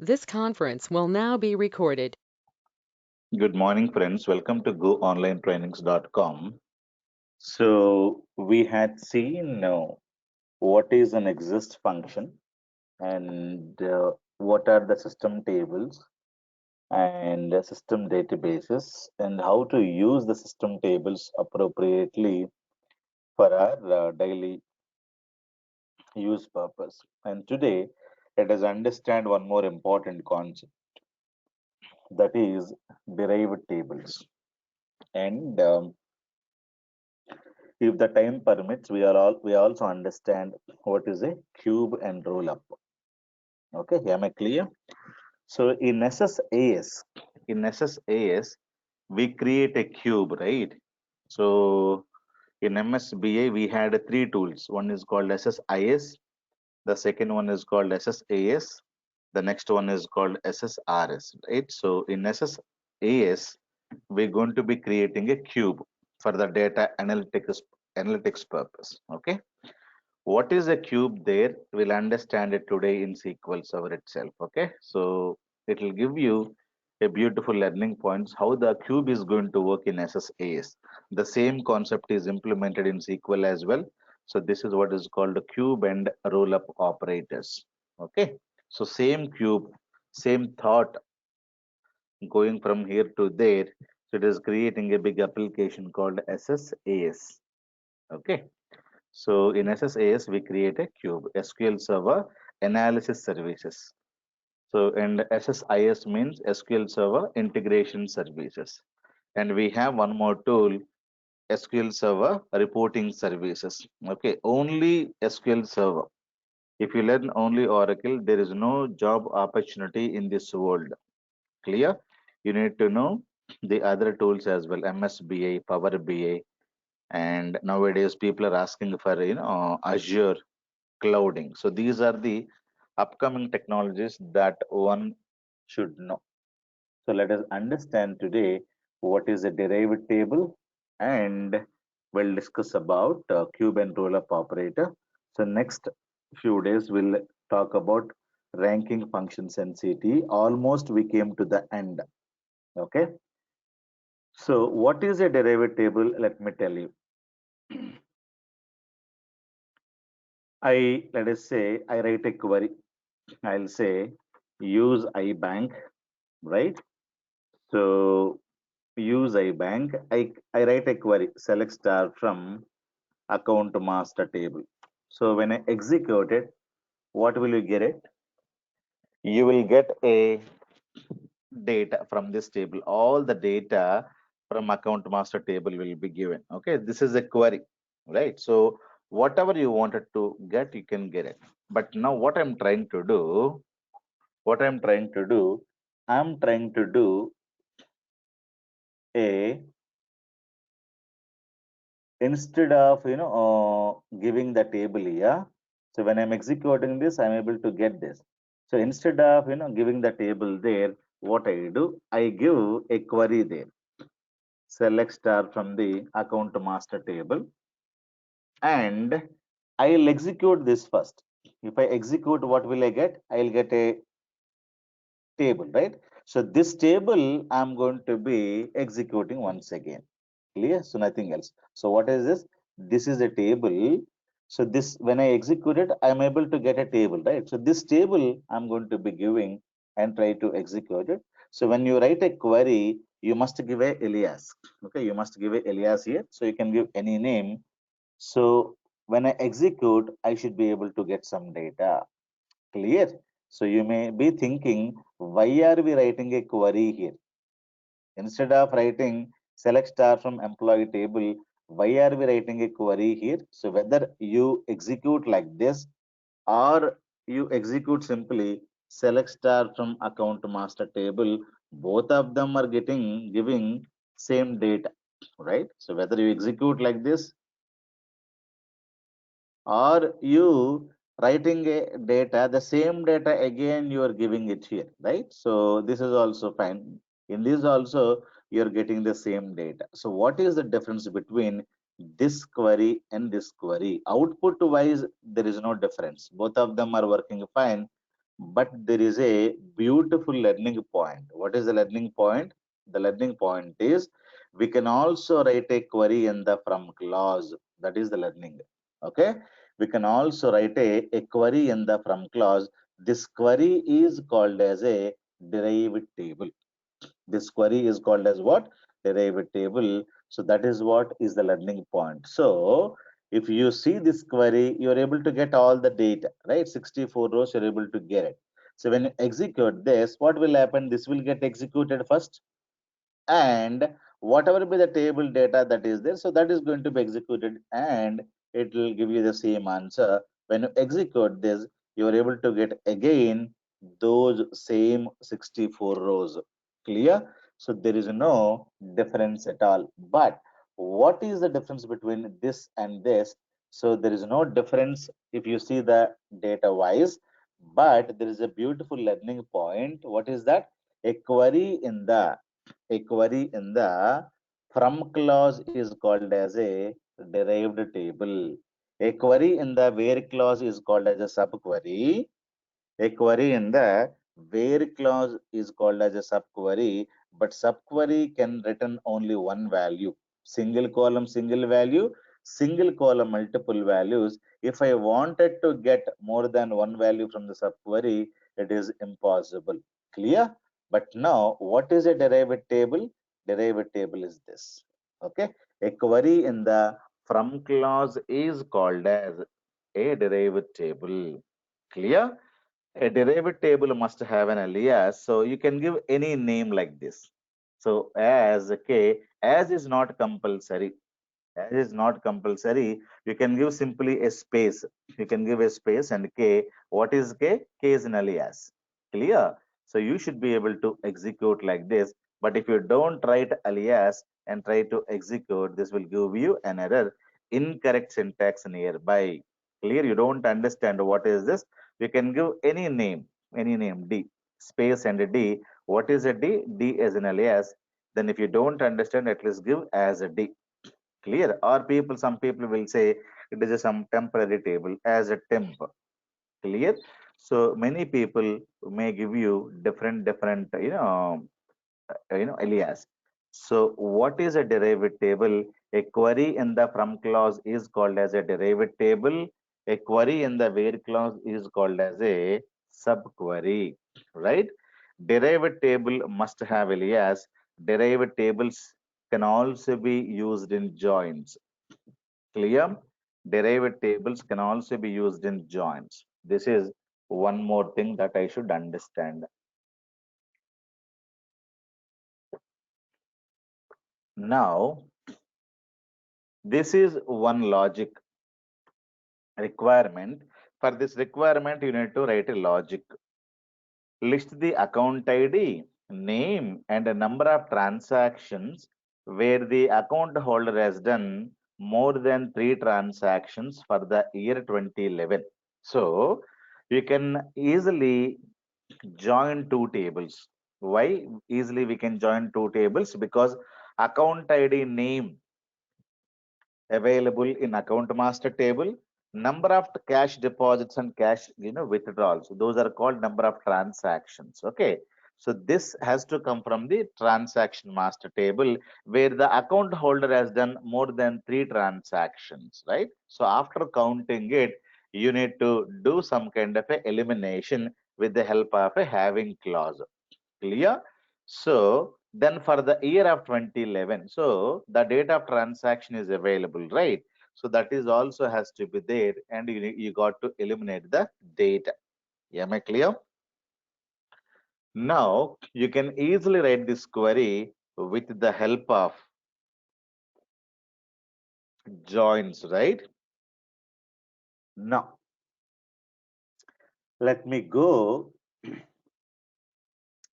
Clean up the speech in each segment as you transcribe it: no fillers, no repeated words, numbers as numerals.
This conference will now be recorded. Good morning, friends. Welcome to goonlinetrainings.com. So we had seen what is an exist function and what are the system tables and system databases and how to use the system tables appropriately for our daily use purpose. And today, let us understand one more important concept, that is derived tables. And if the time permits, we also understand what is a cube and roll up. Okay, am I clear? So in SSAS, we create a cube, right? So in MSBA, we had three tools. One is called SSIS, the second one is called SSAS, the next one is called SSRS, right? So in SSAS, we're going to be creating a cube for the data analytics purpose. Okay. What is a cube there? We'll understand it today in SQL Server itself. Okay. So it will give you a beautiful learning points how the cube is going to work in SSAS. The same concept is implemented in SQL as well. So this is what is called a cube and roll up operators. Okay. So same cube, same thought going from here to there. So it is creating a big application called SSAS. Okay. So in SSAS, we create a cube, SQL Server Analysis Services. So, and SSIS means SQL Server Integration Services. And we have one more tool, SQL Server Reporting Services. Okay, only SQL Server. If you learn only Oracle, there is no job opportunity in this world. Clear? You need to know the other tools as well, MSBA, Power BI, and nowadays people are asking for Azure clouding. So these are the upcoming technologies that one should know. So let us understand today what is a derived table, and we'll discuss about cube and roll-up operator. So next few days we'll talk about ranking functions and CT. Almost we came to the end. Okay. So what is a derived table? Let me tell you. Let us say I write a query. I'll say use iBank, right? So use iBank. I write a query, select star from account master table. So when I execute it, what will you get it? You will get a data from this table. All the data from account master table will be given. Okay, this is a query, right? So whatever you wanted to get, you can get it. But now what I'm trying to do, I'm trying to do a instead of giving the table here. So when I'm executing this, I'm able to get this. So instead of giving the table there, what I do, I give a query there, select star from the account master table, and I'll execute this first. If I execute, what will I get? I'll get a table, right? So this table I'm going to be executing once again. Clear? So nothing else. So what is this? This is a table. So this, when I execute it, I'm able to get a table, right? So this table I'm going to be giving and try to execute it. So when you write a query, you must give a alias. Okay, you must give a alias here. So you can give any name. So when I execute, I should be able to get some data. Clear? So you may be thinking, why are we writing a query here? Instead of writing select star from employee table, why are we writing a query here? So whether you execute like this or you execute simply select star from account master table, both of them are giving same data, right? So whether you execute like this or you writing a data, the same data again you are giving it here, right? So this is also fine. In this also you're getting the same data. So what is the difference between this query and this query? Output wise, there is no difference. Both of them are working fine, but there is a beautiful learning point. What is the learning point? The learning point is we can also write a query in the from clause. That is the learning. Okay. We can also write a query in the from clause. This query is called as a derived table. This query is called as what? Derived table. So that is what is the learning point. So if you see this query, you're able to get all the data, right? 64 rows, you're able to get it. So when you execute this, what will happen? This will get executed first, and whatever be the table data that is there, so that is going to be executed and it will give you the same answer. When you execute this, you are able to get again those same 64 rows. Clear? So there is no difference at all. But what is the difference between this and this? So there is no difference if you see the data wise, but there is a beautiful learning point. What is that? A query in the from clause is called as a derived table. A query in the where clause is called as a subquery. A query in the where clause is called as a subquery, but subquery can return only one value. Single column, single value, single column, multiple values. If I wanted to get more than one value from the subquery, it is impossible. Clear? But now, what is a derived table? Derived table is this. Okay. A query in the from clause is called as a derived table. Clear? A derived table must have an alias, so you can give any name like this. So as okay, as is not compulsory. As is not compulsory, you can give simply a space. You can give a space and k. What is k? K is an alias. Clear? So you should be able to execute like this. But if you don't write alias and try to execute, this will give you an error. Incorrect syntax nearby. Clear? You don't understand what is this? You can give any name D, space and a D. What is a D? D as an alias. Then if you don't understand, at least give as a D. Clear? Or some people will say it is a some temporary table as a temp. Clear? So many people may give you different alias. So what is a derived table? A query in the from clause is called as a derived table. A query in the where clause is called as a subquery, right? Derived table must have alias. Derived tables can also be used in joins. Clear? Derived tables can also be used in joins. This is one more thing that I should understand. Now, this is one logic requirement. For this requirement, you need to write a logic. List the account ID, name, and a number of transactions where the account holder has done more than 3 transactions for the year 2011. So, you can easily join two tables. Why easily we can join two tables? Because account ID name available in account master table, number of cash deposits and cash withdrawals, those are called number of transactions. Okay, so this has to come from the transaction master table where the account holder has done more than 3 transactions, right? So after counting it, you need to do some kind of a elimination with the help of a having clause. Clear? So then for the year of 2011, so the date of transaction is available, right? So that is also has to be there, and you got to eliminate the data. Am I clear? Now you can easily write this query with the help of joins, right? Now let me go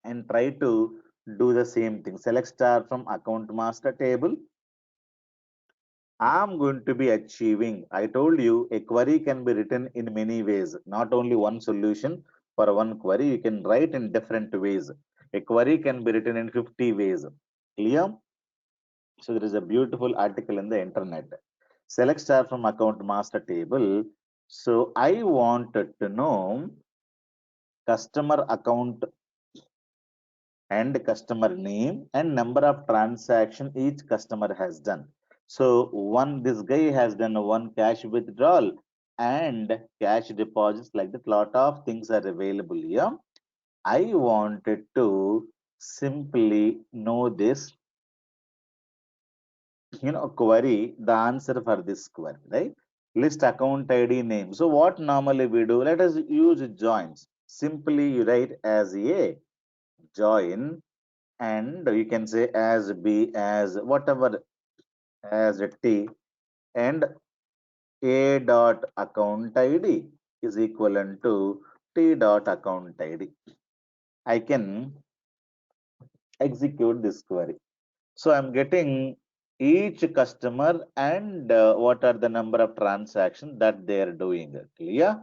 and try to do the same thing. Select star from account master table. I'm going to be achieving. I told you a query can be written in many ways, not only one solution for one query. You can write in different ways. A query can be written in 50 ways. Clear? So there is a beautiful article in the internet. Select star from account master table. So I wanted to know customer account and customer name and number of transaction each customer has done. So this guy has done one cash withdrawal and cash deposits, like that. Lot of things are available here. I wanted to simply know this, query, the answer for this query, right? List account ID name. So what normally we do, let us use joins. Simply you write as a join, and you can say as B, as whatever, as a T, and A dot account ID is equivalent to T dot account ID. I can execute this query. So I'm getting each customer and what are the number of transactions that they are doing. Clear?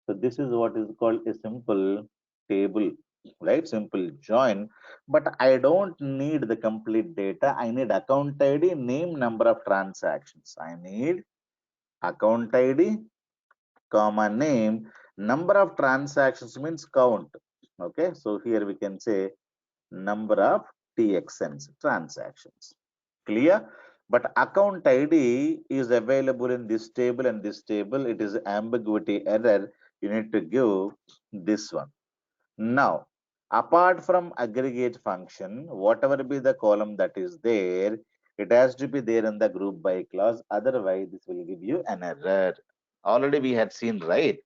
So this is what is called a simple table, right? Simple join. But I don't need the complete data. I need account ID, name, number of transactions. I need account ID, comma name, number of transactions means count. Okay, so here we can say number of TXNs, transactions. Clear? But account ID is available in this table and this table. It is ambiguity error. You need to give this one. Now, apart from aggregate function, whatever be the column that is there, it has to be there in the group by clause. Otherwise, this will give you an error. Already we had seen, right?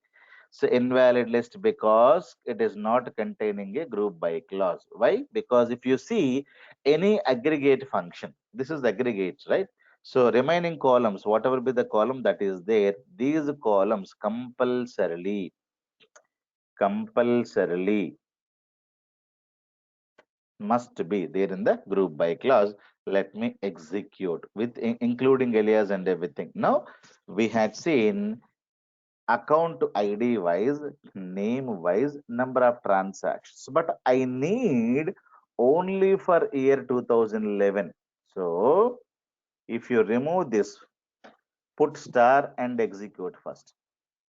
So invalid list because it is not containing a group by clause. Why? Because if you see any aggregate function, this is aggregates, right? So remaining columns, whatever be the column that is there, these columns compulsorily must be there in the group by clause. Let me execute with including alias and everything. Now we had seen account ID wise, name wise, number of transactions. But I need only for year 2011. So if you remove this, put star and execute first.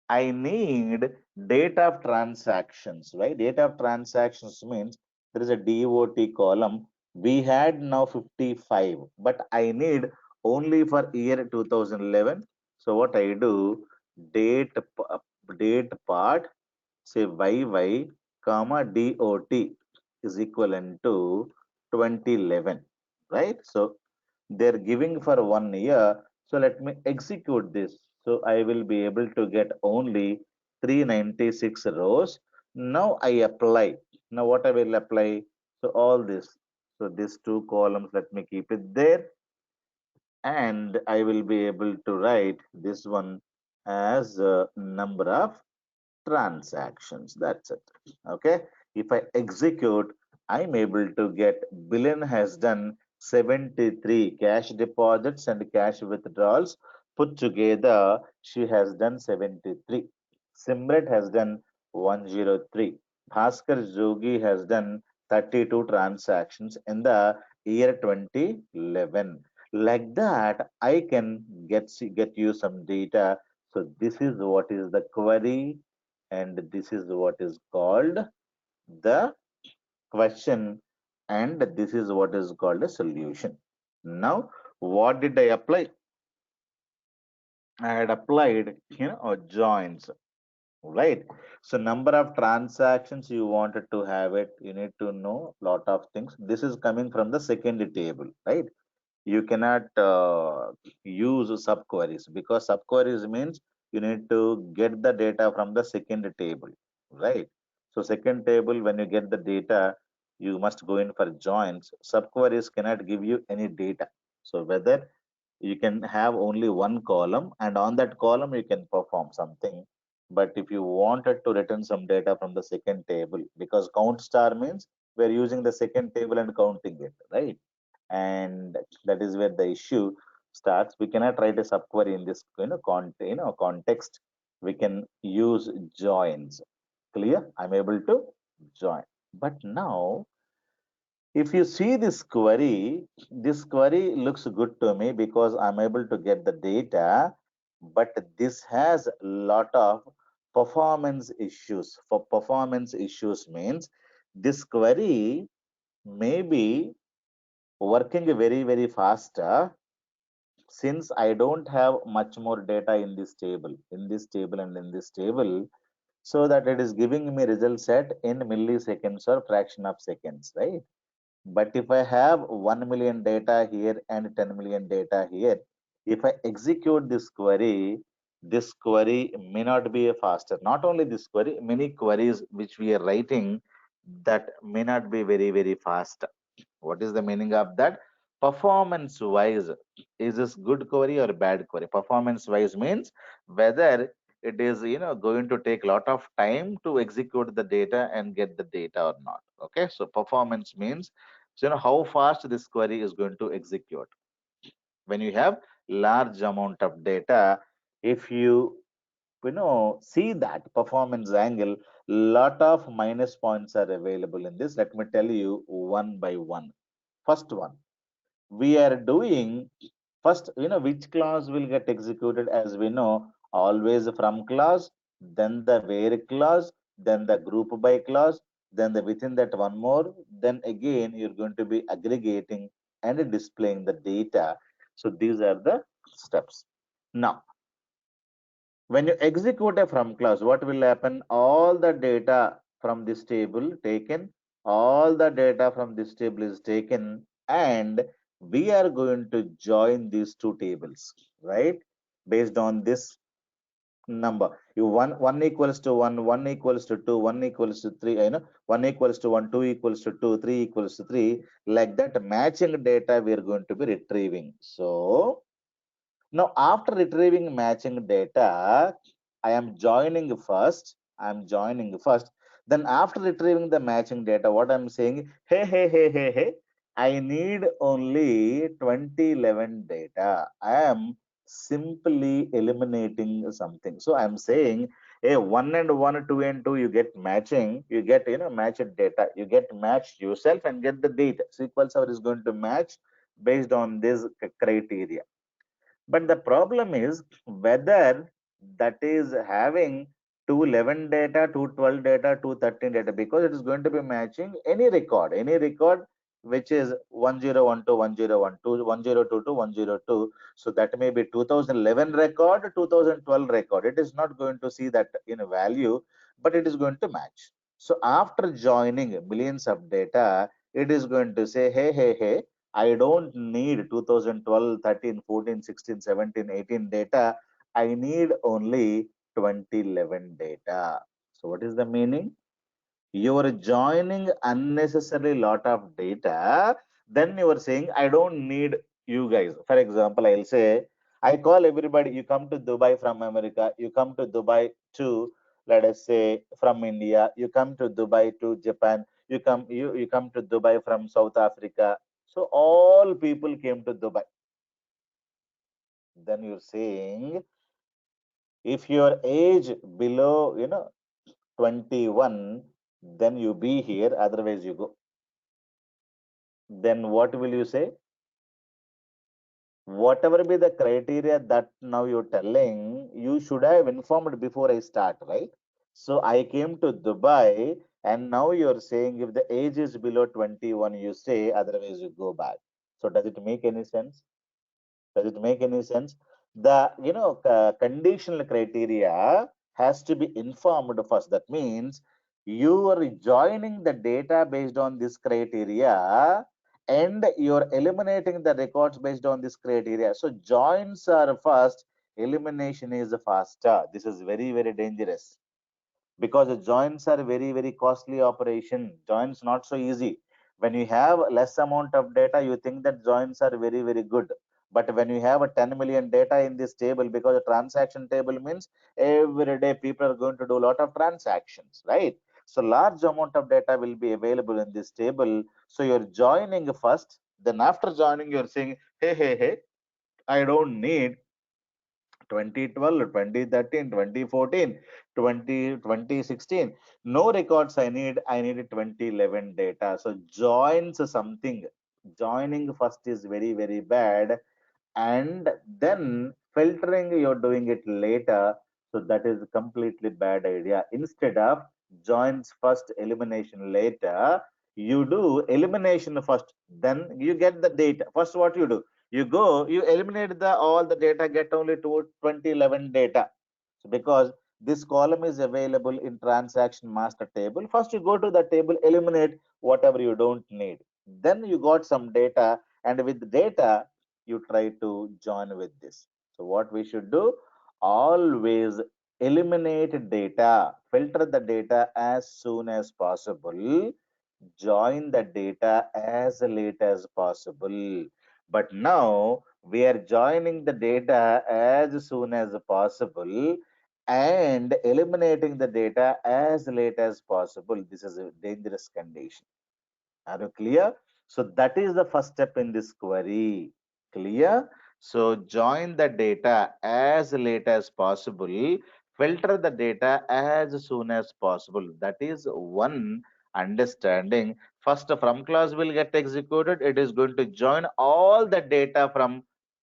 I need date of transactions, right? Date of transactions means there is a DOT column. We had now 55, but I need only for year 2011. So what I do, date, date part, say YY, comma DOT is equivalent to 2011, right? So they're giving for 1 year. So let me execute this. So I will be able to get only 396 rows. Now I apply. Now what I will apply? So all this. So these two columns, let me keep it there. And I will be able to write this one as a number of transactions. That's it. Okay. If I execute, I'm able to get Billion has done 73 cash deposits and cash withdrawals. Put together, she has done 73. Simrat has done 103. Bhaskar Jogi has done 32 transactions in the year 2011. Like that, I can get you some data. So this is what is the query, and this is what is called the question, and this is what is called a solution. Now what did I apply? I had applied joins, right? So number of transactions you wanted to have it, you need to know lot of things. This is coming from the second table, right? You cannot use subqueries, because subqueries means you need to get the data from the second table, right? So second table, when you get the data, you must go in for joins. Subqueries cannot give you any data. So whether you can have only one column, and on that column you can perform something. But if you wanted to return some data from the second table, because count star means we're using the second table and counting it, right? And that is where the issue starts. We cannot write a subquery in this context. We can use joins. Clear? I'm able to join. But now if you see this query looks good to me because I'm able to get the data, but this has a lot of performance issues. For performance issues means this query may be working very fast since I don't have much more data in this table, and in this table, so that it is giving me result set in milliseconds or fraction of seconds, right? But if I have 1 million data here and 10 million data here, if I execute this query may not be a faster. Not only this query, many queries which we are writing that may not be very fast. What is the meaning of that? Performance wise, is this good query or bad query? Performance wise means whether it is going to take a lot of time to execute the data and get the data or not. Okay, so performance means so how fast this query is going to execute. When you have large amount of data, if you see that performance angle, lot of minus points are available in this. Let me tell you one by one. First one, we are doing first, which clause will get executed. As we know, always from clause, then the where clause, then the group by clause, then the within that one more, then again you're going to be aggregating and displaying the data. So these are the steps. Now when you execute a from clause, what will happen? All the data from this table taken, all the data from this table is taken, and we are going to join these two tables, right? Based on this number. You one equals to one equals to two, one equals to three, one equals to one, two equals to two, three equals to three. Like that, matching data we are going to be retrieving. So now, after retrieving matching data, I am joining first. I'm joining first. Then after retrieving the matching data, what I'm saying, hey, I need only 2011 data. I am simply eliminating something. So I'm saying, hey, one and one, two and two, you get matching, you get, matched data. You get matched yourself and get the data. SQL Server is going to match based on this criteria. But the problem is whether that is having 211 data, 212 data, 213 data, because it is going to be matching any record which is 1012, 1012, 1022, 102. So that may be 2011 record, 2012 record. It is not going to see that in value, but it is going to match. So after joining millions of data, it is going to say, hey, I don't need 2012, 13, 14, 16, 17, 18 data. I need only 2011 data. So what is the meaning? You are joining unnecessary lot of data. Then you are saying, I don't need you guys. For example, I'll say, I call everybody, you come to Dubai from America, you come to Dubai to, let us say, from India, you come to Dubai to Japan, you come to Dubai from South Africa. So all people came to Dubai. Then you're saying, if your age below, 21, then you be here, otherwise you go. Then what will you say? Whatever be the criteria that now you're telling, you should have informed before I start, right? So I came to Dubai, and now you're saying if the age is below 21, you stay, otherwise you go back. So does it make any sense? Does it make any sense? The conditional criteria has to be informed first. That means you are joining the data based on this criteria, and you're eliminating the records based on this criteria. So joins are first, elimination is faster. This is very dangerous because the joins are very costly operation. Joins not so easy. When you have less amount of data, you think that joins are very good, but when you have a 10 million data in this table, because a transaction table means every day people are going to do a lot of transactions, right? So large amount of data will be available in this table. So you're joining first, then after joining you're saying, hey, I don't need 2012, 2013, 2014, 2016. No records I need 2011 data. So joins something. Joining first is very bad, and then filtering you're doing it later. So that is a completely bad idea. Instead of joins first, elimination later, you do elimination first, then you get the data. First, what you do? You go, you eliminate the all the data, get only 2011 data. So because this column is available in transaction master table, first you go to the table, eliminate whatever you don't need. Then you got some data, and with the data, you try to join with this. So what we should do? Always eliminate data, filter the data as soon as possible, join the data as late as possible. But now we are joining the data as soon as possible and eliminating the data as late as possible. This is a dangerous condition. Are you clear? So that is the first step in this query. Clear? So join the data as late as possible, filter the data as soon as possible. That is one understanding. First, from clause will get executed. It is going to join all the data from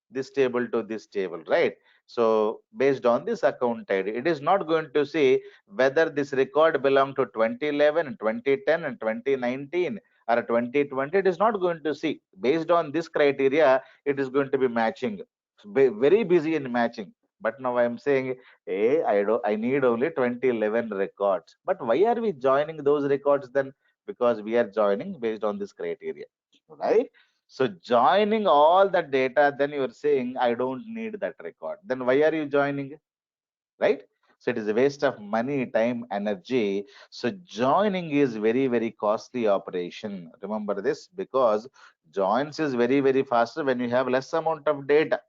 this table to this table, right? So based on this account ID, it is not going to see whether this record belong to 2011, 2010, and 2019 or 2020. It is not going to see. Based on this criteria, it is going to be matching. Very busy in matching. But now I am saying, hey, I need only 2011 records. But why are we joining those records then? Because we are joining based on this criteria, right? So joining all the data, then you are saying, I don't need that record. Then why are you joining? Right? So it is a waste of money, time, energy. So joining is very, very costly operation. Remember this, because joins is very, very faster when you have less amount of data.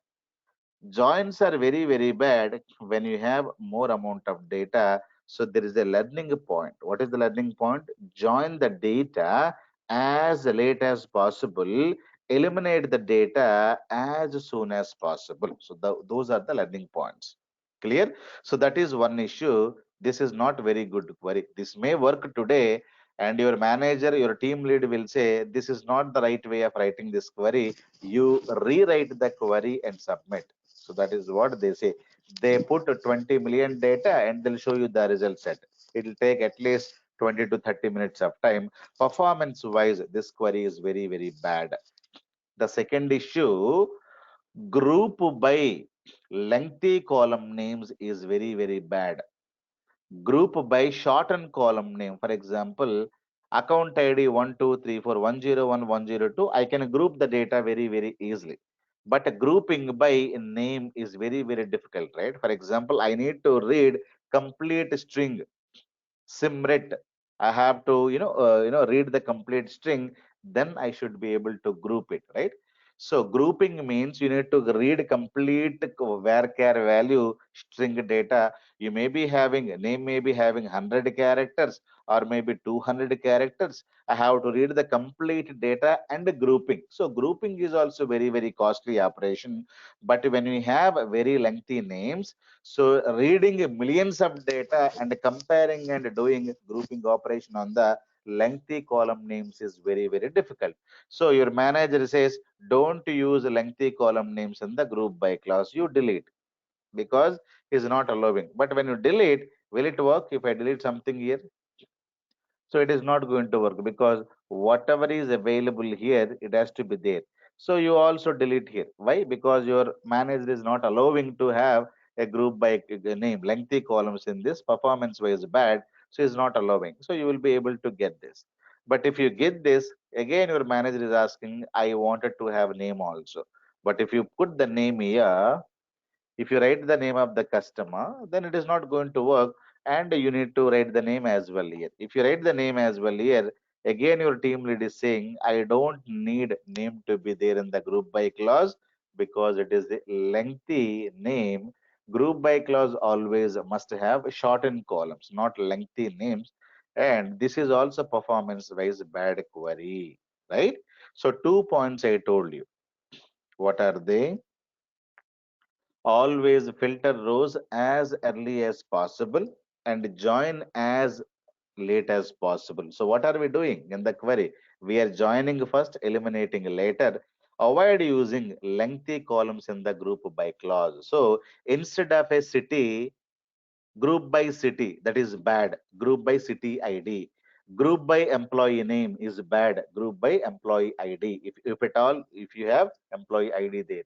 Joins are very, very bad when you have more amount of data. So there is a learning point. What is the learning point? Join the data as late as possible, eliminate the data as soon as possible. So those are the learning points. Clear? So that is one issue. This is not very good query. This may work today, and your manager, your team lead will say, this is not the right way of writing this query. You rewrite the query and submit. So that is what they say. They put 20 million data and they'll show you the result set. It will take at least 20 to 30 minutes of time. Performance wise, this query is very, very bad. The second issue, group by lengthy column names is very, very bad. Group by shortened column name. For example, account ID 1234 101 102. I can group the data very, very easily. But grouping by name is very, very difficult, right? For example, I need to read complete string simret. I have to read the complete string, then I should be able to group it, right? So grouping means you need to read complete varchar value string data. You may be having name, may be having 100 characters or maybe 200 characters. I have to read the complete data and grouping. So grouping is also very, very costly operation. But when we have very lengthy names, so reading millions of data and comparing and doing grouping operation on the lengthy column names is very, very difficult. So your manager says, don't use lengthy column names in the group by clause. You delete because he's not allowing. But when you delete, will it work if I delete something here? So it is not going to work because whatever is available here, it has to be there. So you also delete here. Why? Because your manager is not allowing to have a group by name, lengthy columns in this, performance wise bad. So is not allowing. So you will be able to get this. But if you get this, again your manager is asking, I wanted to have name also. But if you put the name here, if you write the name of the customer, then it is not going to work, and you need to write the name as well here. If you write the name as well here, again your team lead is saying, I don't need name to be there in the group by clause because it is a lengthy name. Group by clause always must have shortened columns, not lengthy names. And this is also performance wise bad query, right? So 2 points I told you. What are they? Always filter rows as early as possible and join as late as possible. So what are we doing in the query? We are joining first, eliminating later. Avoid using lengthy columns in the group by clause. So instead of a city, Group by city, that is bad. Group by city ID. Group by employee name is bad. Group by employee ID. If at all, if you have employee ID there.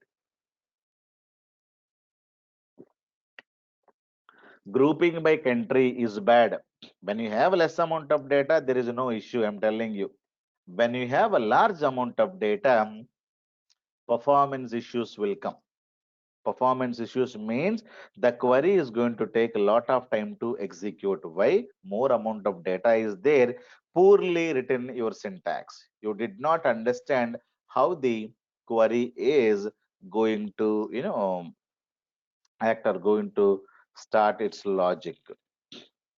Grouping by country is bad. When you have less amount of data, there is no issue, I'm telling you. When you have a large amount of data, performance issues will come. Performance issues means the query is going to take a lot of time to execute. Why? More amount of data is there, poorly written your syntax. You did not understand how the query is going to, act or going to start its logic,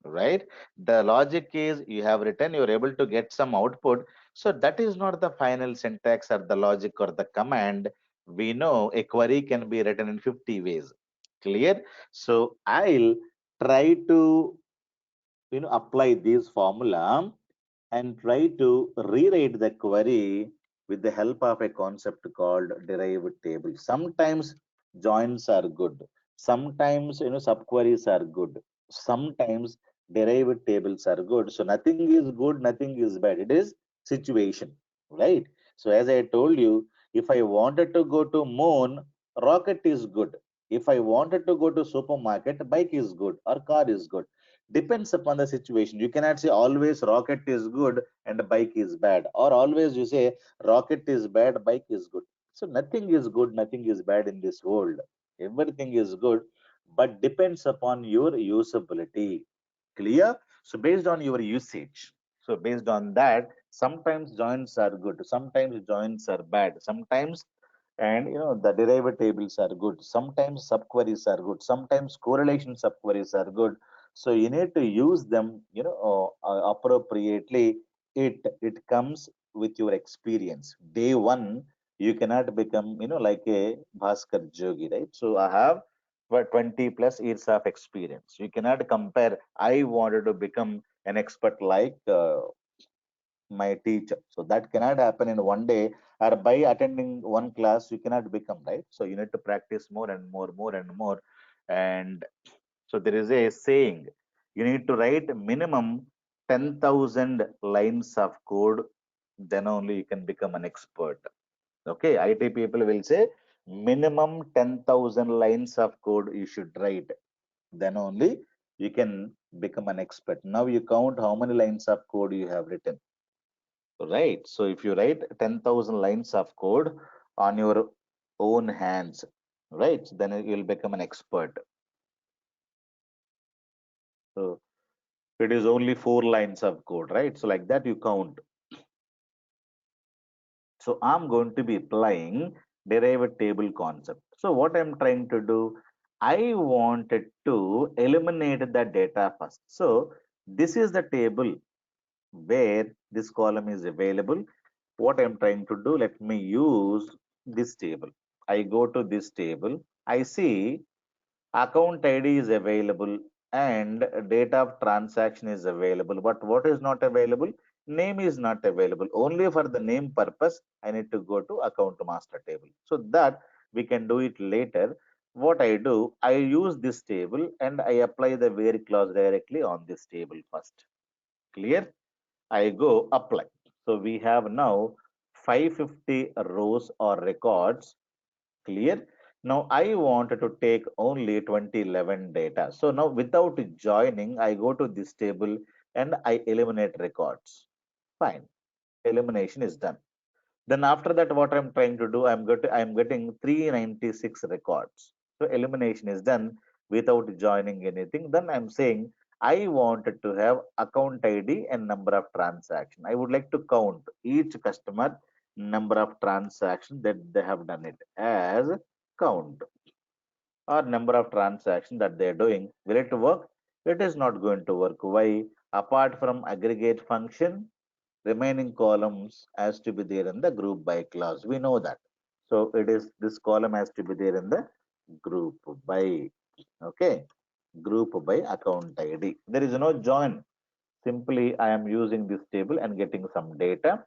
right? The logic is you have written, you're able to get some output. So that is not the final syntax or the logic or the command. We know a query can be written in 50 ways. Clear? So I'll try to, apply this formula and try to rewrite the query with the help of a concept called derived table. Sometimes joins are good. Sometimes subqueries are good. Sometimes derived tables are good. So nothing is good, nothing is bad. It is situation, right? So as I told you, if I wanted to go to moon, rocket is good. If I wanted to go to supermarket, bike is good or car is good. Depends upon the situation. You cannot say always rocket is good and bike is bad, or always you say rocket is bad, bike is good. So nothing is good, nothing is bad in this world. Everything is good, but depends upon your usability. Clear? So based on your usage. So based on that, sometimes joins are good, sometimes joins are bad, sometimes, and the derived tables are good, sometimes subqueries are good, sometimes correlation subqueries are good. So you need to use them appropriately. It comes with your experience. Day one you cannot become like a Bhaskar Jogi, right? So I have 20 plus years of experience. You cannot compare. I wanted to become an expert like my teacher. So that cannot happen in one day, or by attending one class, you cannot become, right? So you need to practice more and more, more and more. And so there is a saying, you need to write minimum 10,000 lines of code, then only you can become an expert. Okay, IT people will say minimum 10,000 lines of code you should write, then only you can become an expert. Now you count how many lines of code you have written. Right. So if you write 10,000 lines of code on your own hands, right, so then you'll become an expert. So it is only 4 lines of code, right? So like that you count. So I'm going to be applying derived table concept. So what I'm trying to do, I wanted to eliminate the data first. So this is the table where this column is available. What I'm trying to do, let me use this table. I go to this table, I see account ID is available and date of transaction is available, but what is not available? Name is not available. Only for the name purpose, I need to go to account master table. So that we can do it later. What I do, I use this table and I apply the where clause directly on this table first. Clear? I go apply. So we have now 550 rows or records. Clear? Now I wanted to take only 2011 data. So now without joining, I go to this table and I eliminate records. Fine. Elimination is done. Then after that, what I'm trying to do, I'm getting 396 records. So elimination is done without joining anything. Then I'm saying I wanted to have account ID and number of transaction. I would like to count each customer number of transaction that they have done it as count, or number of transactions that they're doing. Will it work? It is not going to work. Why? Apart from aggregate function, remaining columns has to be there in the group by clause. We know that. So it is, this column has to be there in the group by. Okay. Group by account ID. There is no join. Simply I am using this table and getting some data.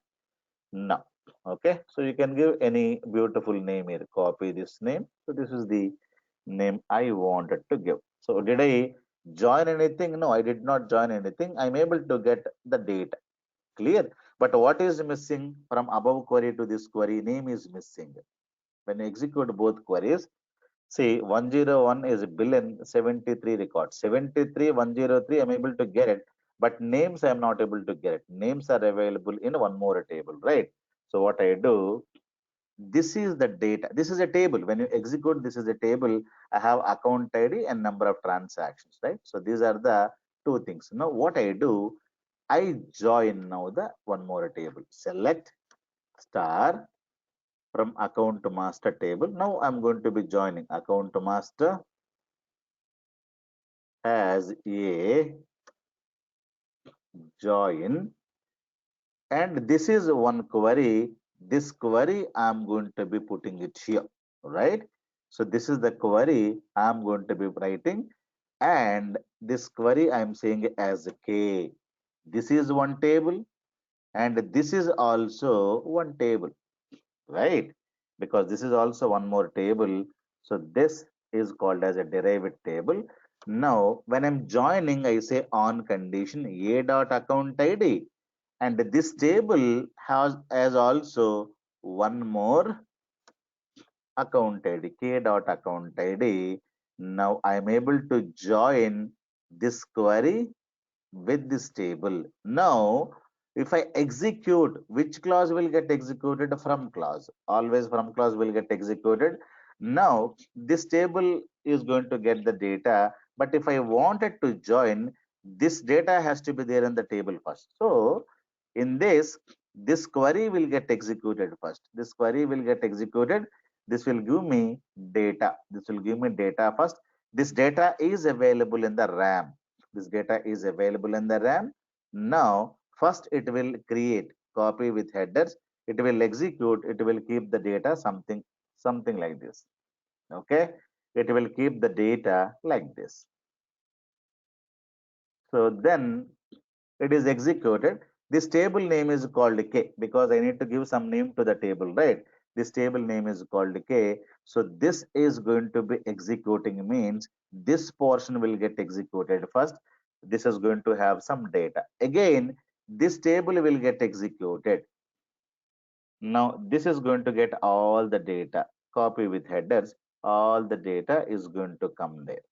Now, okay. So you can give any beautiful name here. Copy this name. So this is the name I wanted to give. So did I Join anything? No, I did not join anything. I'm able to get the data. Clear? But what is missing from above query to this query? Name is missing. When you execute both queries, see 101 is billion 73 records. 73, 103, I'm able to get it. But names I'm not able to get it. Names are available in one more table, right? So what I do, this is the data. This is a table. When you execute, this is a table. I have account ID and number of transactions, right? So these are the two things. Now what I do, I join now the one more table. Select star from account to master table. Now I'm going to be joining account to master as a join, and this is one query. This query I'm going to be putting it here, right? So this is the query I'm going to be writing, and this query I'm saying as k. This is one table, and this is also one table, right? Because this is also one more table. So this is called as a derived table. Now, when I'm joining, I say on condition a dot account ID, and this table has also one more account ID, k dot account ID. Now I'm able to join this query with this table. Now, if I execute, which clause will get executed? From clause. Always from clause will get executed. Now, this table is going to get the data, but if I wanted to join, this data has to be there in the table first. So, in this query will get executed first. This query will get executed. This will give me data. This will give me data first. This data is available in the RAM. This data is available in the RAM. Now, first it will create copy with headers. It will execute. It will keep the data something like this. Okay. It will keep the data like this. So then it is executed. This table name is called K because I need to give some name to the table, right? This table name is called K. So this is going to be executing means this portion will get executed first. This is going to have some data. Again, this table will get executed. Now this is going to get all the data. Copy with headers. All the data is going to come there.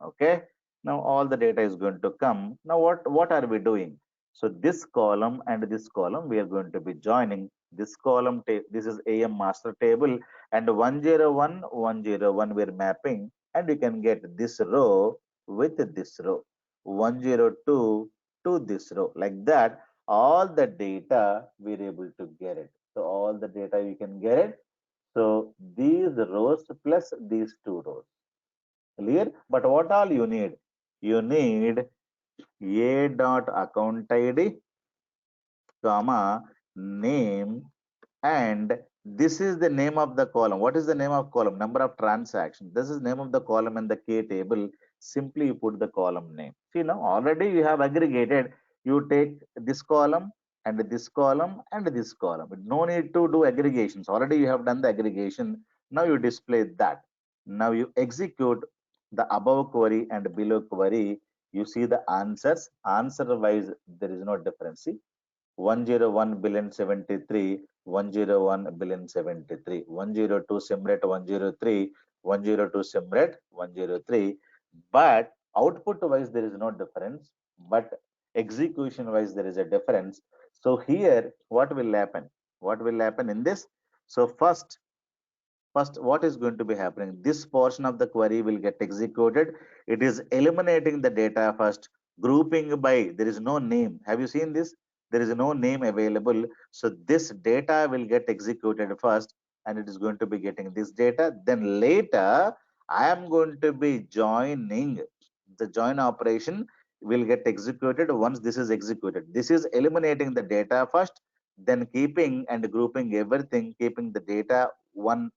Okay, now all the data is going to come. Now what are we doing? So this column and this column we are going to be joining. This column, this is AM master table, and 101 101 we're mapping, and you can get this row with this row, 102 to this row, like that. All the data we're able to get it. So all the data you can get it. So these rows plus these two rows. Clear? But what all you need? You need a dot account ID, comma, name, and this is the name of the column. What is the name of column? Number of transactions. This is name of the column in the K table. Simply you put the column name. See now already you have aggregated. You take this column and this column and this column. No need to do aggregations. Already you have done the aggregation. Now you display that. Now you execute the above query and below query. You see the answers. Answer wise there is no difference. See, 101 billion 73, 101 billion 73, 102 simret 103, 102 simret 103. But output wise there is no difference, but execution wise there is a difference. So here what will happen? What will happen in this? So first what is going to be happening? This portion of the query will get executed. It is eliminating the data first, grouping by, there is no name. Have you seen this? There is no name available. So this data will get executed first, and it is going to be getting this data. Then later I am going to be joining. The join operation will get executed. Once this is executed, this is eliminating the data first, then keeping and grouping everything, keeping the data one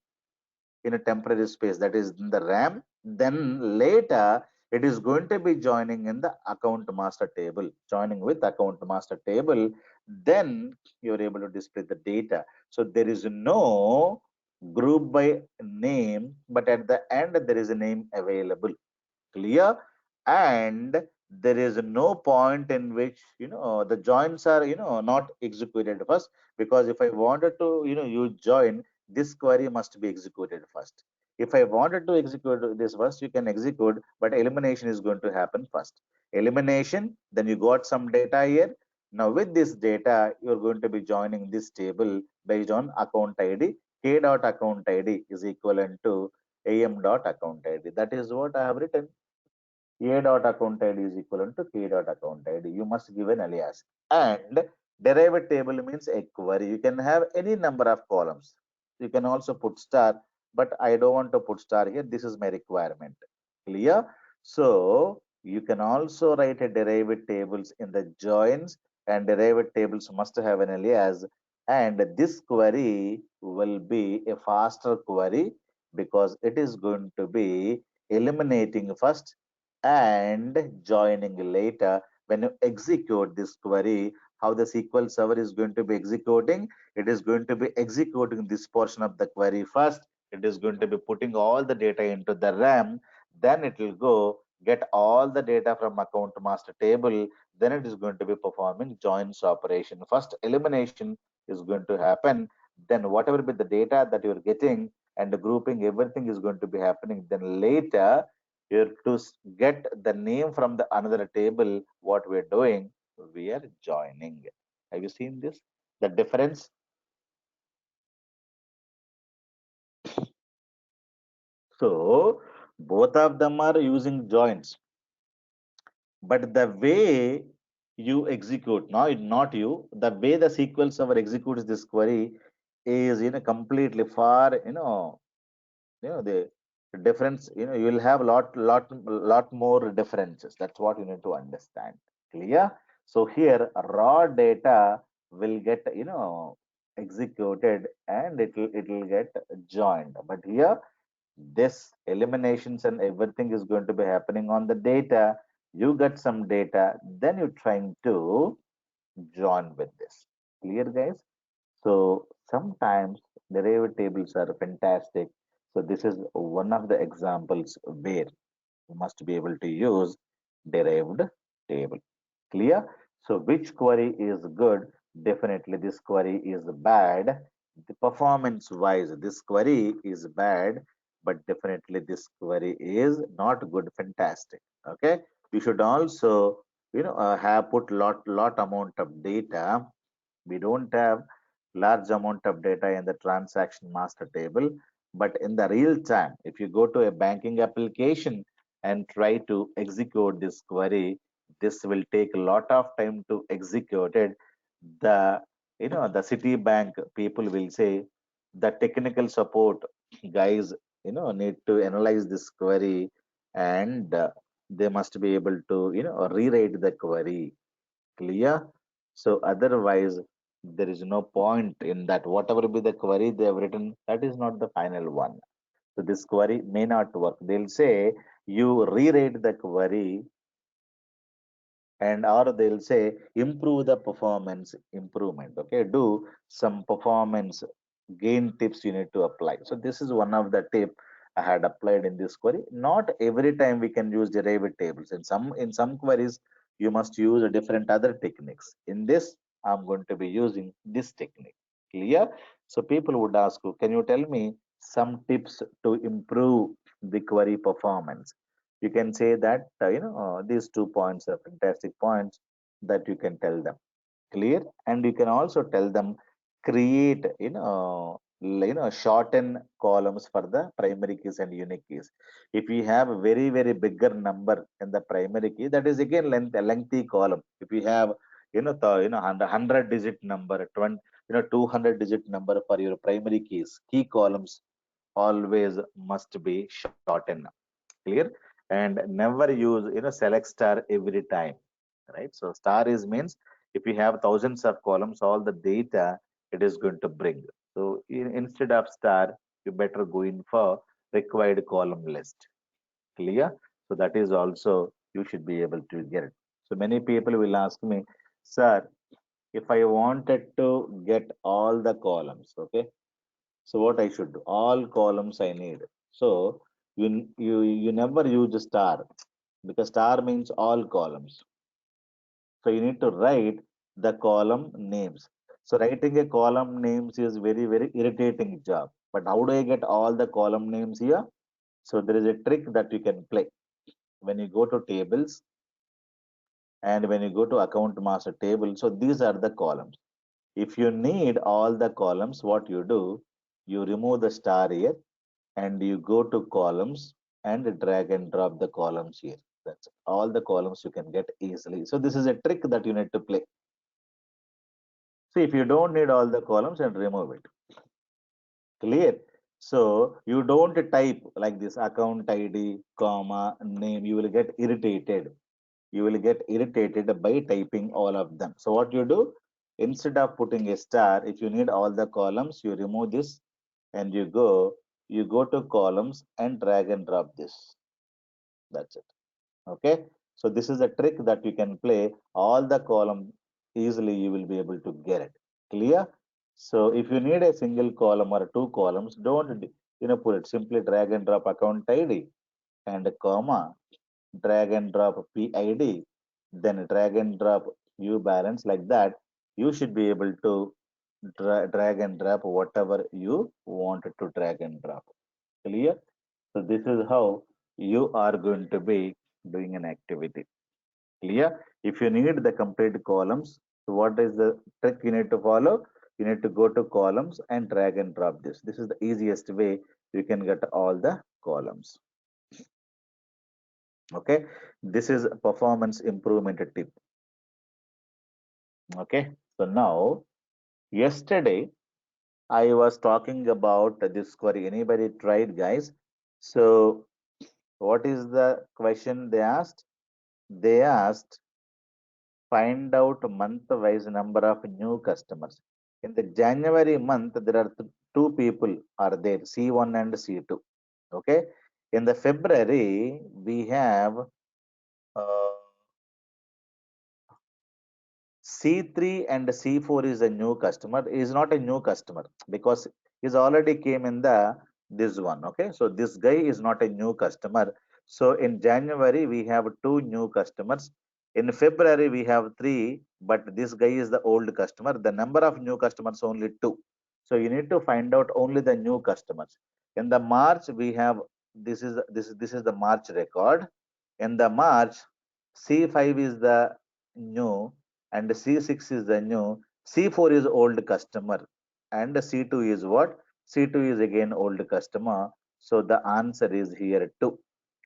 in a temporary space, that is in the RAM. Then later it is going to be joining in the account master table, joining with account master table. Then you're able to display the data. So there is no group by name, but at the end there is a name available. Clear? and there is no point in which the joins are not executed first, because if I wanted to use join, this query must be executed first. If I wanted to execute this first, you can execute, but elimination is going to happen first. Elimination, then you got some data here. Now with this data, you're going to be joining this table based on account id. K dot account id is equivalent to am dot account id. That is what I have written. A dot account ID is equivalent to K dot account ID. You must give an alias. And derived table means a query. You can have any number of columns. You can also put star, but I don't want to put star here. This is my requirement. Clear? So you can also write a derived tables in the joins, and derived tables must have an alias. And this query will be a faster query because it is going to be eliminating first and joining later. When you execute this query, how the SQL server is going to be executing? It is going to be executing this portion of the query first. It is going to be putting all the data into the RAM. Then it will go get all the data from account master table. Then it is going to be performing joins operation. First elimination is going to happen. Then whatever be the data that you're getting and the grouping, everything is going to be happening. Then later here to get the name from the another table, what we're doing, we are joining. Have you seen this, the difference? So both of them are using joins, but the way you execute, not you, the way the SQL server executes this query is completely far, the difference, you will have lot more differences. That's what you need to understand. Clear? So here raw data will get executed, and it will get joined. But here this eliminations and everything is going to be happening on the data. You get some data, then you're trying to join with this. Clear, guys? So sometimes derivative tables are fantastic. So this is one of the examples where you must be able to use derived table. Clear? So which query is good? Definitely this query is bad. The performance wise, this query is bad, but definitely this query is not good, fantastic. Okay. You should also, have put lot amount of data. We don't have large amount of data in the transaction master table, but in the real time, if you go to a banking application and try to execute this query, this will take a lot of time to execute it. The the Citibank people will say the technical support guys need to analyze this query, and they must be able to rewrite the query. Clear? So otherwise, there is no point in that. Whatever be the query they have written, that is not the final one. So this query may not work. They'll say you rewrite the query, and or they'll say improve the performance improvement. Okay, do some performance gain tips you need to apply. So this is one of the tip I had applied in this query. Not every time we can use derived tables. In some queries you must use a different other techniques. In this I'm going to be using this technique. Clear? So people would ask you, can you tell me some tips to improve the query performance? You can say that these 2 points are fantastic points that you can tell them. Clear? And you can also tell them create shorten columns for the primary keys and unique keys. If we have a very bigger number in the primary key, that is again a lengthy column. If we have 100 digit number, 20 200 digit number for your primary keys, key columns always must be shortened. Clear? And never use select star every time, right? So star is means if you have thousands of columns, all the data it is going to bring. So instead of star, you better go in for required column list. Clear? So that is also you should be able to get it. So many people will ask me, sir, if I wanted to get all the columns, okay, so what I should do? All columns I need. So you never use a star. because star means all columns. So you need to write the column names. So writing a column names is very, very irritating job. But how do I get all the column names here? So there is a trick that you can play. When you go to tables and when you go to account master table, so these are the columns. If you need all the columns, what you do, you remove the star here and you go to columns and drag and drop the columns here. That's all the columns you can get easily. So this is a trick that you need to play. See, if you don't need all the columns and remove it. Clear? So you don't type like this account ID, comma, name. You will get irritated. You will get irritated by typing all of them. So what you do? Instead of putting a star, if you need all the columns, you remove this and you go to columns and drag and drop this. That's it. Okay. So this is a trick that you can play all the column easily. You will be able to get it. Clear? So if you need a single column or two columns, don't put it. Simply drag and drop account ID and a comma, drag and drop PID, then drag and drop U balance like that. You should be able to drag and drop whatever you wanted to drag and drop. Clear? So this is how you are going to be doing an activity. Clear? If you need the complete columns, so what is the trick you need to follow? You need to go to columns and drag and drop this. This is the easiest way you can get all the columns. Okay. This is performance improvement tip. Okay. So now, yesterday, I was talking about this query. Anybody tried, guys? So what is the question they asked? They asked find out month-wise number of new customers. In the January month, there are two people are there, C1 and C2. Okay. In the February, we have uh, C3 and C4 is a new customer. Is not a new customer because he's already came in the this one. Okay. So this guy is not a new customer. So in January, we have two new customers. In February, we have three, but this guy is the old customer. The number of new customers only two. So you need to find out only the new customers. In the March, we have this is the March record. In the March, C5 is the new and C6 is the new, C4 is old customer, and C2 is what? C2 is again old customer. So the answer is here too.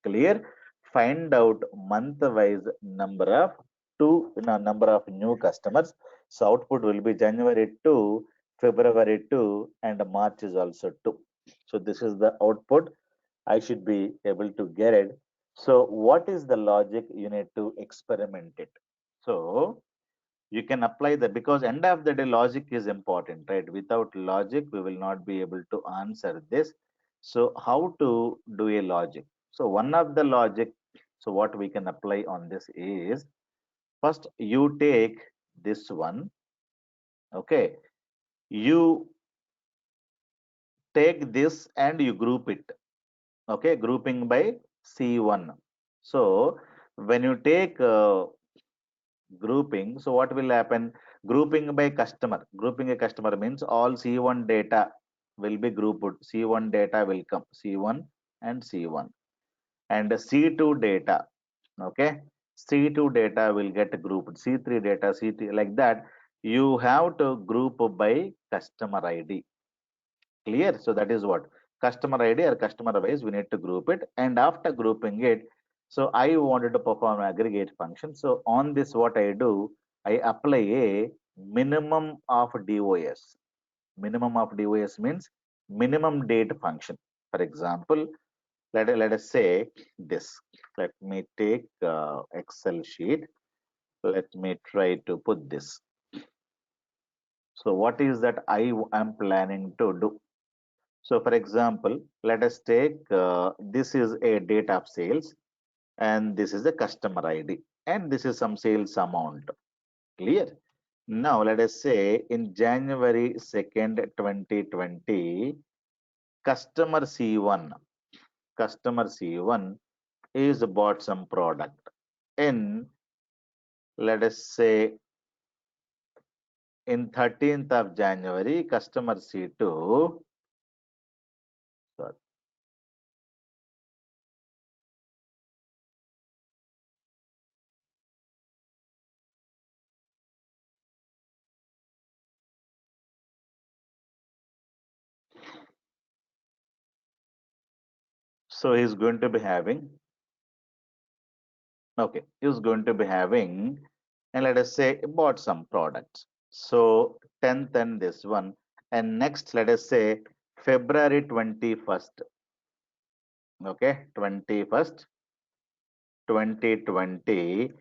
Clear? Find out month-wise number of number of new customers. So output will be January 2, February 2, and March is also 2. So this is the output. I should be able to get it. So what is the logic you need to experiment it? So you can apply that because end of the day logic is important, right? Without logic we will not be able to answer this. So how to do a logic? So one of the logic, so what we can apply on this is, first you take this one. Okay, you take this and you group it. Okay, grouping by C1. So when you take grouping, so what will happen? Grouping by customer, grouping a customer means all C1 data will be grouped. C1 data will come, C1 and C1, and C2 data. Okay, C2 data will get grouped, C3 data, C3, like that. You have to group by customer ID. Clear? So that is what customer ID or customer wise we need to group it, and after grouping it, so I wanted to perform aggregate function. So on this what I do, I apply a minimum of DOS. Minimum of DOS means minimum date function. For example, let us say this. Let me take Excel sheet. Let me try to put this. So what is that I am planning to do? So for example, let us take this is a date of sales and this is the customer ID and this is some sales amount. Clear? Now let us say in January 2nd, 2020, customer C1, customer C1 is bought some product in, let us say, in 13th of January, customer C2, sorry, so he's going to be having, okay, he's going to be having, and let us say bought some products. So 10th and this one, and next let us say February 21st, okay, 21st, 2020,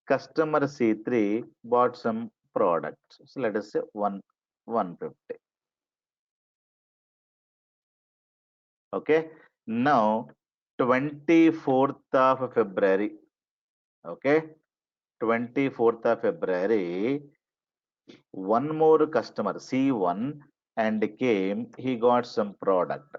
customer C3 bought some products. So let us say 150. Okay. Now 24th of February. Okay. 24th of February, one more customer C1 and came, he got some product.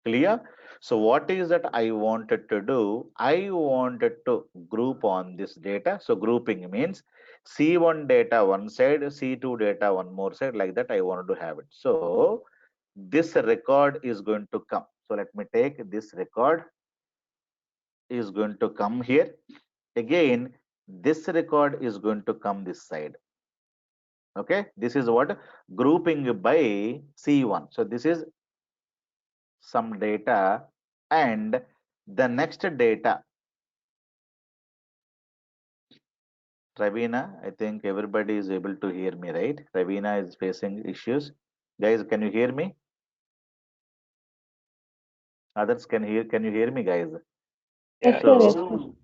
Clear? So what is that I wanted to do? I wanted to group on this data. So grouping means C1 data one side, C2 data one more side, like that I wanted to have it. So this record is going to come. So let me take this record is going to come here. Again, this record is going to come this side. Okay, this is what grouping by C1. So this is some data, and the next data, Ravina, I think everybody is able to hear me, right? Ravina is facing issues. Guys, can you hear me? Others can you hear me, guys? Yes, Yeah, sir. yes, Yes, sir. sir. So,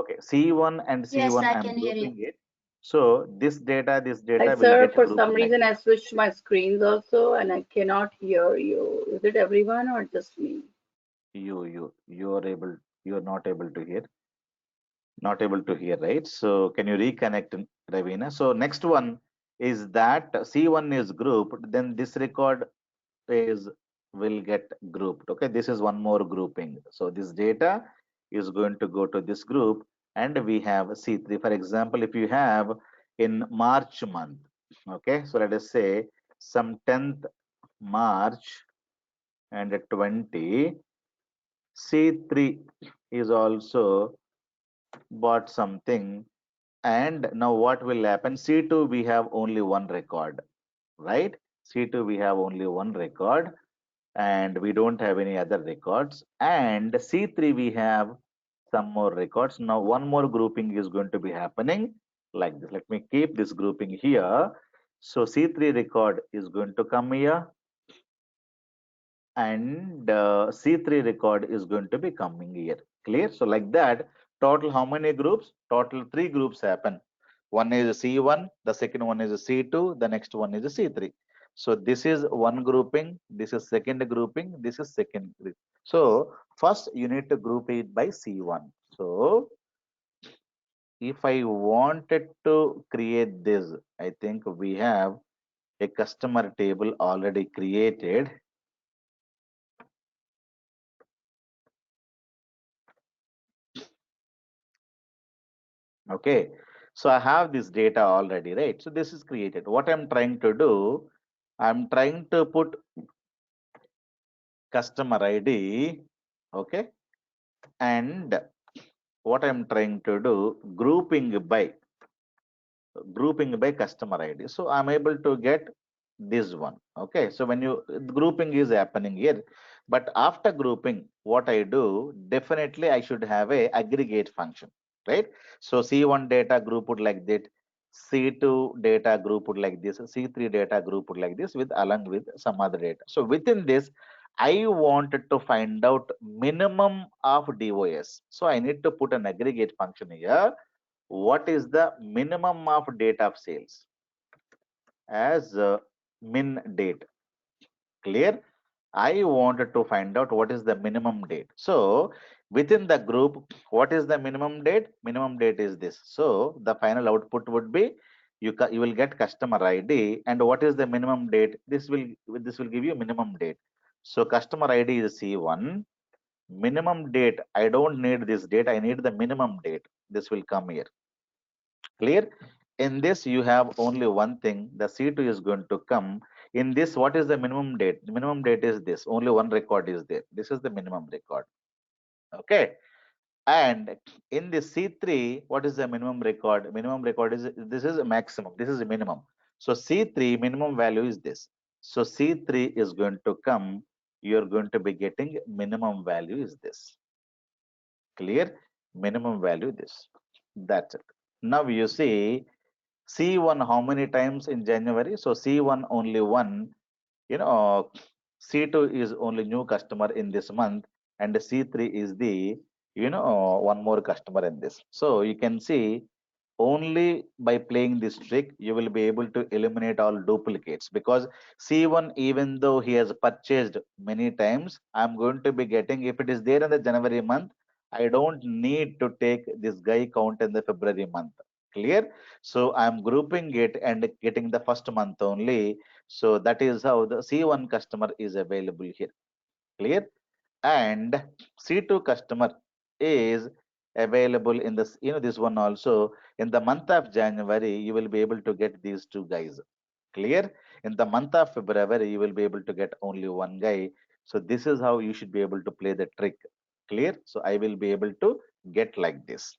okay, C1 and Yes, C1, I I'm can hear you. grouping it. So this data Like, will sir, get for grouped some like reason this. I switched my screens also and I cannot hear you. Is it everyone or just me? You are able, you are not able to hear, right? So can you reconnect, Ravina? So next one is that C1 is grouped, then this record is will get grouped. Okay, this is one more grouping. So this data is going to go to this group, and we have C3. For example, if you have in March month, okay, so let us say some 10th March and 20, C3 is also bought something. And now what will happen? C2 we have only one record, right? C2 we have only one record, and we don't have any other records. And C3 we have some more records. Now one more grouping is going to be happening like this. Let me keep this grouping here. So C3 record is going to come here, and C3 record is going to be coming here. Clear? So like that, total how many groups? Total three groups happen. One is C1, the second one is C2, the next one is C3. So this is one grouping, this is second grouping, this is second group. So first you need to group it by C1. So if I wanted to create this, I think we have a customer table already created. Okay, so I have this data already, right? So this is created. What I'm trying to do, I'm trying to put customer ID, okay, and what I'm trying to do, grouping by customer ID. So I'm able to get this one. Okay, so when you grouping is happening here, but after grouping, what I do, definitely I should have a aggregate function, right? So C1 data grouped like that, C2 data grouped like this, C3 data grouped like this with along with some other data. So within this, I wanted to find out minimum of DOS. So I need to put an aggregate function here. What is the minimum of date of sales as min date? Clear? I wanted to find out what is the minimum date. So within the group, what is the minimum date? Minimum date is this. So the final output would be you will get customer ID, and what is the minimum date? This will give you minimum date. So customer ID is C1, minimum date, I don't need this date, I need the minimum date. This will come here. Clear? In this, you have only one thing, the C2 is going to come. In this, what is the minimum date? The minimum date is this, only one record is there. This is the minimum record. Okay. And in the C3, what is the minimum record? Minimum record is, this is a maximum, this is a minimum. So C3 minimum value is this. So C3 is going to come, you're going to be getting minimum value is this. Clear? Minimum value this. That's it. Now you see C1 how many times in January? So C1 only one, C2 is only new customer in this month, and C3 is the, one more customer in this. So you can see only by playing this trick, you will be able to eliminate all duplicates, because C1, even though he has purchased many times, I'm going to be getting, if it is there in the January month, I don't need to take this guy count in the February month. Clear? So I'm grouping it and getting the first month only. So that is how the C1 customer is available here. Clear? And C2 customer is available in this, this one also. In the month of January, you will be able to get these two guys. Clear? In the month of February, you will be able to get only one guy. So this is how you should be able to play the trick. Clear? So I will be able to get like this.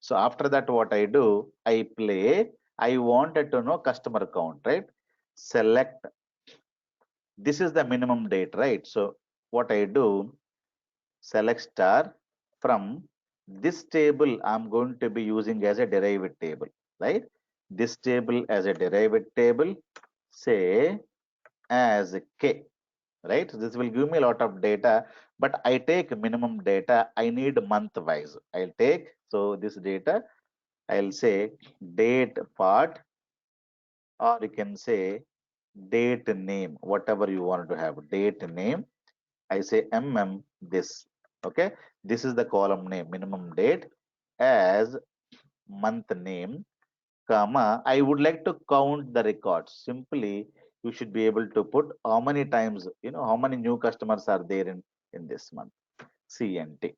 So after that, what I do, I play, I wanted to know customer count, right? Select, this is the minimum date, right? So what I do, select star, from this table I'm going to be using as a derived table, right? This table as a derived table, say as k, right? This will give me a lot of data, but I take minimum data, I need month wise. I'll take, so this data, I'll say date part, or you can say date name, whatever you want to have, date name. I say this. Okay, this is the column name, minimum date, as month name, comma. I would like to count the records. Simply, you should be able to put how many times, how many new customers are there in this month. CNT.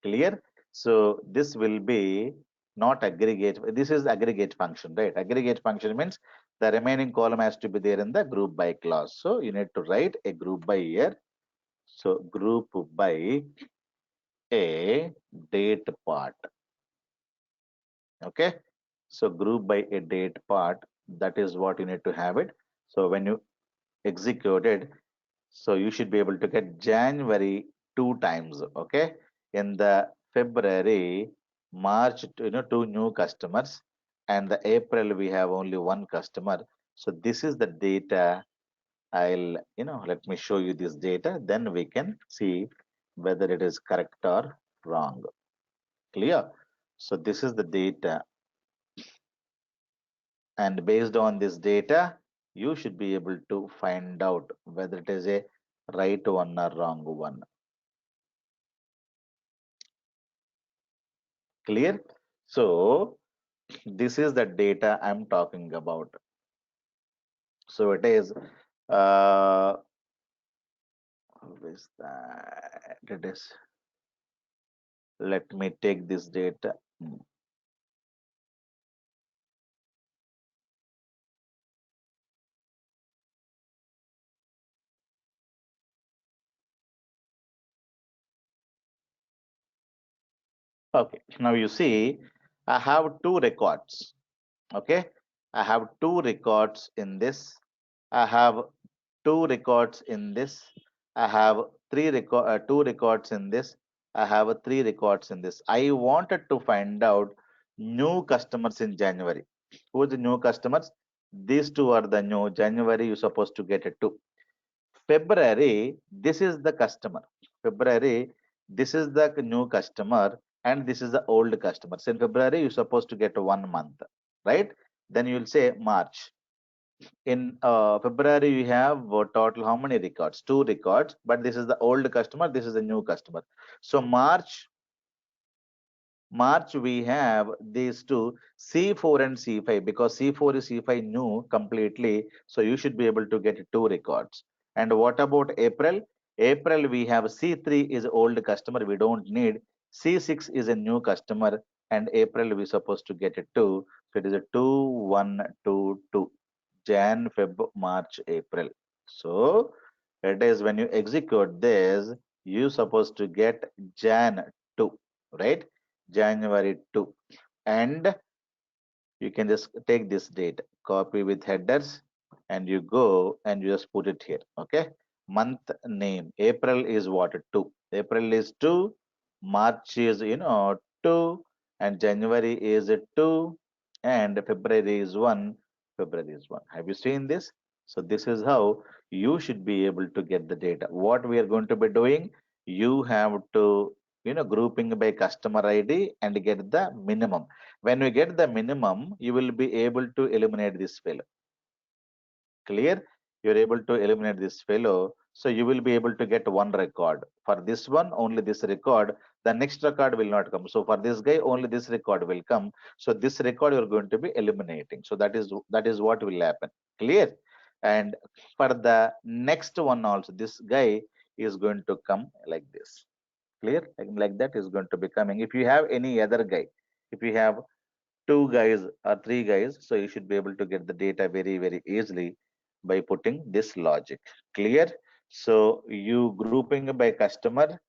Clear? So this will be not aggregate. This is aggregate function, right? Aggregate function means the remaining column has to be there in the group by clause. So you need to write a group by here. So group by a date part. Okay. So group by a date part. That is what you need to have it. So when you execute it, so you should be able to get January two times. Okay. In the February, March, two new customers, and the April we have only one customer. So this is the data. I'll, let me show you this data. Then we can see whether it is correct or wrong. Clear? So this is the data. And based on this data, you should be able to find out whether it is a right one or wrong one. Clear? So this is the data I'm talking about. So it is, how is that? It is, let me take this data. Okay, now you see, I have two records. Okay, I have two records in this. I have two records in this. I have two records in this. I have three records in this. I wanted to find out new customers in January. Who are the new customers? These two are the new. January, you're supposed to get it too. February, this is the customer. February, this is the new customer, and this is the old customer. So in February, you're supposed to get 1 month, right? Then you'll say March. In February, you have total how many records? Two records, but this is the old customer, this is the new customer. So March we have these two, C4 and C5, because C4 is C5 new completely. So you should be able to get two records. And what about April? April, we have C3 is old customer, we don't need. C6 is a new customer, and April we supposed to get it too. So it is a 2122. Jan, Feb, March, April. So it is when you execute this, you supposed to get Jan 2, right? January 2. And you can just take this date, copy with headers, and you go and you just put it here. Okay. Month name. April is what? 2. April is 2. March is 2. And January is 2. And February is 1. February is 1. Have you seen this? So this is how you should be able to get the data. What we are going to be doing, you have to grouping by customer ID and get the minimum. When you get the minimum, you will be able to eliminate this fellow. Clear? You're able to eliminate this fellow. So you will be able to get one record. For this one, only this record. The next record will not come. So for this guy, only this record will come. So this record you're going to be eliminating. So that is what will happen. Clear? And for the next one also, this guy is going to come like this. Clear? Like that is going to be coming. If you have any other guy, if you have two guys or three guys, so you should be able to get the data very, very easily by putting this logic. Clear? So you grouping by customer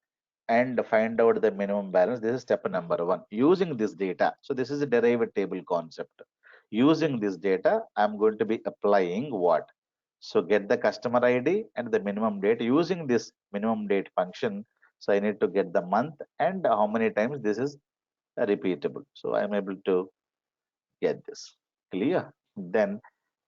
and find out the minimum balance. This is step number one. Using this data, so this is a derived table concept. Using this data, I'm going to be applying what? So get the customer ID and the minimum date using this minimum date function. So I need to get the month and how many times this is repeatable. So I'm able to get this. Clear? Then,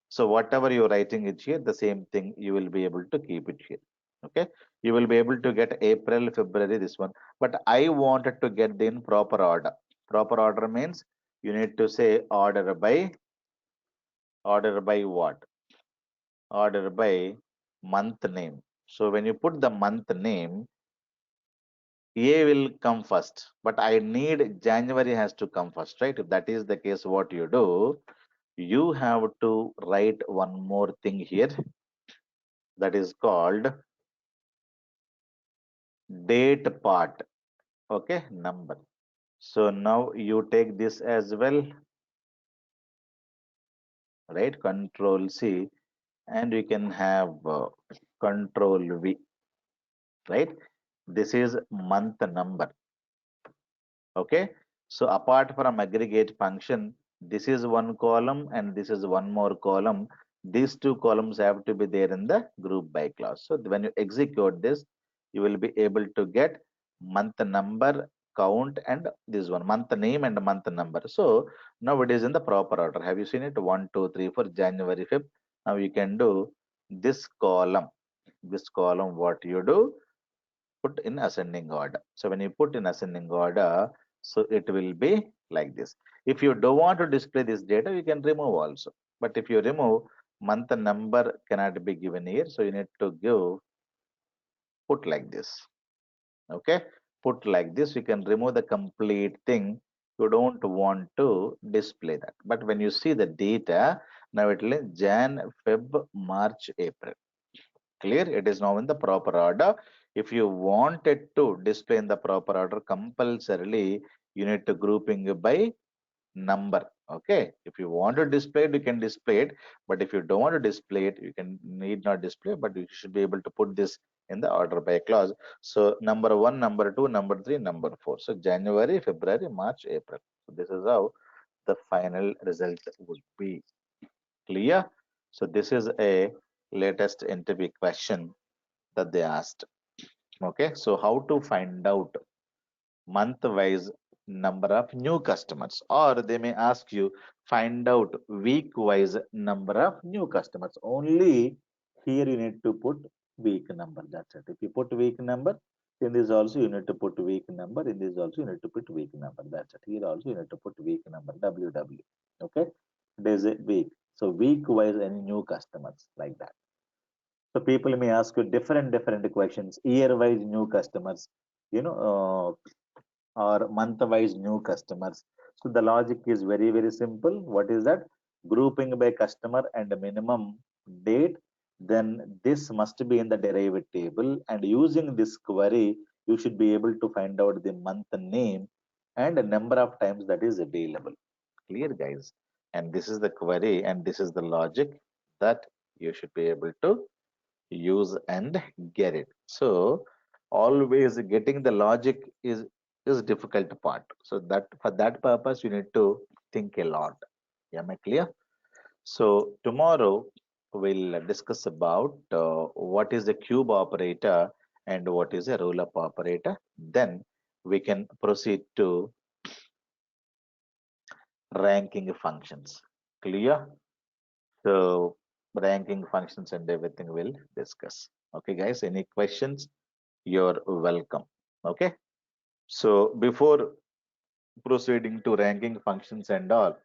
so whatever you're writing it here, the same thing you will be able to keep it here. Okay, you will be able to get April, February, this one. But I wanted to get in proper order. Proper order means you need to say order by what? Order by month name. So when you put the month name, A will come first, but I need January has to come first, right? If that is the case, what you do, you have to write one more thing here that is called date part. Okay, number. So now you take this as well, right? Control C, and you can have Control V, right? This is month number. Okay, so apart from aggregate function, this is one column and this is one more column. These two columns have to be there in the group by clause. So when you execute this, you will be able to get month number, count, and this one month name and month number. So now it is in the proper order. Have you seen it? 1 2 3 for January 5th. Now you can do this column. This column, what you do, put in ascending order. So when you put in ascending order, so it will be like this. If you don't want to display this data, you can remove also. But if you remove, month and number cannot be given here. So you need to give, put like this. Okay, put like this. You can remove the complete thing. You don't want to display that. But when you see the data, now it will Jan, Feb, March, April. Clear? It is now in the proper order. If you wanted to display in the proper order, compulsorily you need to grouping by number. Okay. If you want to display it, you can display it. But if you don't want to display it, you can need not display, but you should be able to put this in the order by clause. So number one, number two, number three, number four. So January, February, March, April. So this is how the final result would be. Clear? So this is a latest interview question that they asked. Okay, so how to find out month wise number of new customers, or they may ask you find out week wise number of new customers. Only here you need to put week number. That's it. If you put week number, in this also you need to put week number. In this also you need to put week number. That's it. Here also you need to put week number. WW. Okay, there's a week. So week wise any new customers like that. So people may ask you different questions, year-wise new customers, or month-wise new customers. So the logic is very simple. What is that? Grouping by customer and minimum date. then this must be in the derived table, and using this query you should be able to find out the month name and the number of times that is available. Clear, guys? And this is the query and this is the logic that you should be able to use and get it. So always getting the logic is difficult part. So that for that purpose you need to think a lot. Am I clear? So tomorrow we'll discuss about what is a cube operator and what is a roll-up operator. Then we can proceed to ranking functions. Clear? So ranking functions and everything we'll discuss. Okay, guys. Any questions? You're welcome. Okay. So before proceeding to ranking functions and all,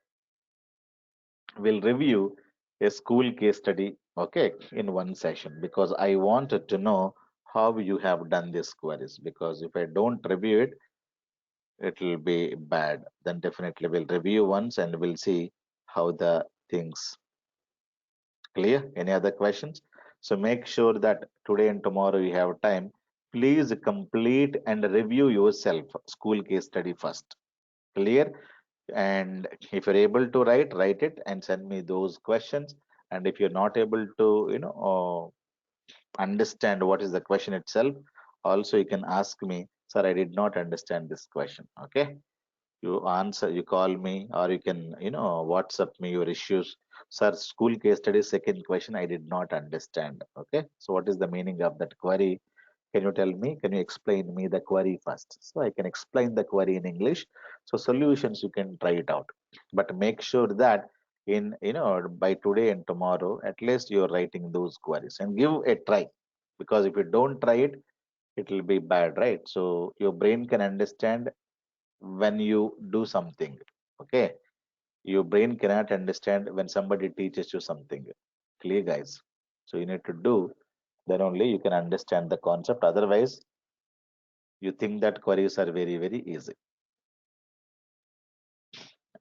we'll review a school case study, okay, in one session because I wanted to know how you have done these queries. Because if I don't review it, it will be bad. Then definitely we'll review once and we'll see how the things clear. Any other questions? So make sure that today and tomorrow you have time. Please complete and review yourself school case study first. Clear? And if you're able to write it and send me those questions. And if you're not able to understand what is the question itself, also you can ask me, sir, I did not understand this question. Okay, you answer, you call me, or you can WhatsApp me your issues. Sir, school case study second question I did not understand. Okay, so what is the meaning of that query? Can you tell me? Can you explain me the query first? So I can explain the query in English. So solutions you can try it out, but make sure that in by today and tomorrow at least you're writing those queries and give a try. Because if you don't try it, it will be bad, right? So your brain can understand when you do something. Okay, your brain cannot understand when somebody teaches you something. Clear, guys? So you need to do, then only you can understand the concept. Otherwise, you think that queries are very, very easy.